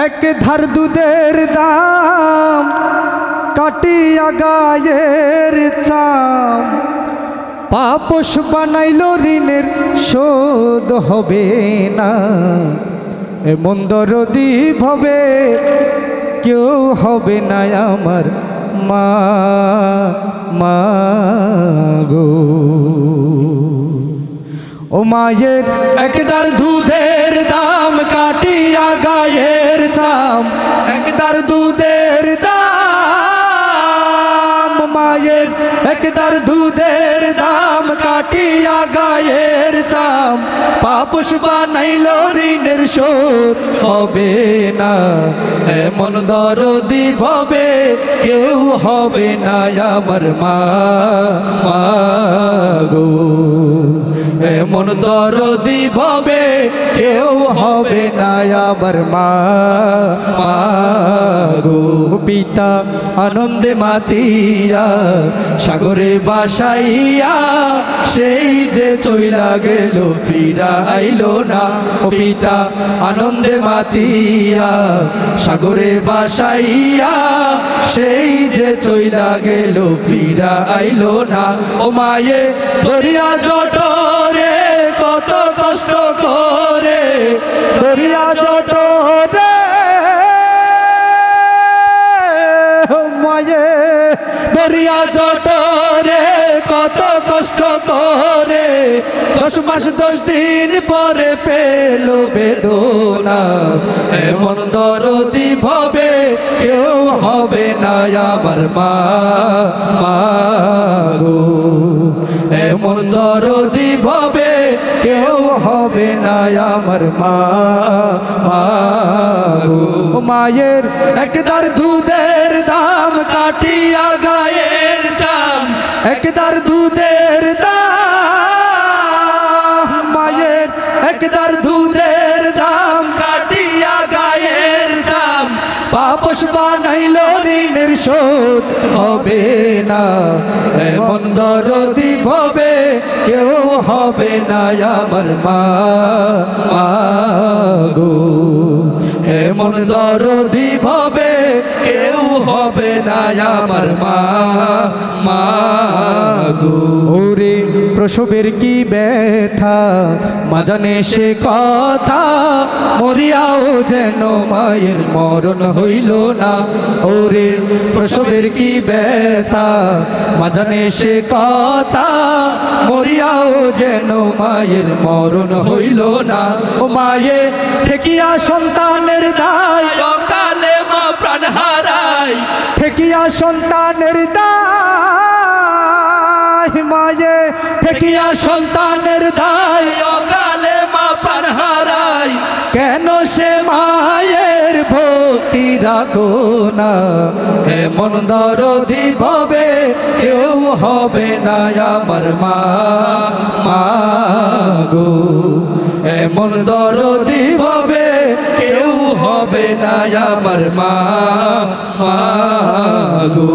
এক ধার দুধের দাম কাটিয়া গায়ের চাম পাপস বানাইল ঋণের শোধ হবে না এমন দরদি ভবে কেউ হবে না আমার মা মা গো ও মায়ের একদার দুধের দাম কাটিয়া গায়ের চাম একদার দুধের দাম মায়ের একদার দুধের দাম কাটিয়া গায়ের চাম পাপস বানাইল ঋণের শোধ হবে না এমন দরদি ভবে কেউ হবে না আমার মা মা গো এমন দরদি ভবে কেউ হবে না আমার মা মা গো পিতা আনন্দে মাতিয়া সাগরে বাসাইয়া সেই যে চইলা গেল ফিরা আইলো না ও পিতা আনন্দে মাতিয়া সাগরে বাসাইয়া সেই যে চইলা গেল ফিরা আইলো না ও মায়ে দরিয়া জটরে কত কষ্ট করে দরিয়া জটরে মায়ে দরিয়া জটরে কত কষ্ট করে 10 মাস 10 দিন পরে পেল বেদনা এমন দরদি ভবে কেউ হবে না আমার মা মা গো এমন দরদি ভবে কেউ হবে না আমার মা মা গো মায়ের একদার দুধের দাম কাটিয়া গায়ের চাম একদার দুধের দাম মায়ের একদার দুধের দাম কাটিয়া গায়ের চাম পাপস বানাইল ঋণের শোধ হবে না এমন দরদি ভবে কেউ হবে না আমার মা মা গো এমন দরদি ভবে কেউ হবে না আমার মা মা গো ওরে প্রসবের কি ব্যথা মা জানে সে কথা মরিয়াও যেন মায়ের মরণ হইল না ওরে প্রসবের কি ব্যথা মা জানে সে কথা মরিয়াও যেন মায়ের মরণ হইল না ও মায়ে ঠেকিয়া সন্তানের দায় অকালে মা প্রাণ হারায় ঠেকিয়া সন্তানের দায় মায়ে ঠেকিয়া সন্তানের দায় অকালে মা প্রাণ হারায় কেন সে মায়ের ভক্তি রাখো না এমন দরদি ভবে কেউ হবে না আমার মা মা গো এমন দরদি ভবে কেউ হবে না আমার মা মা গো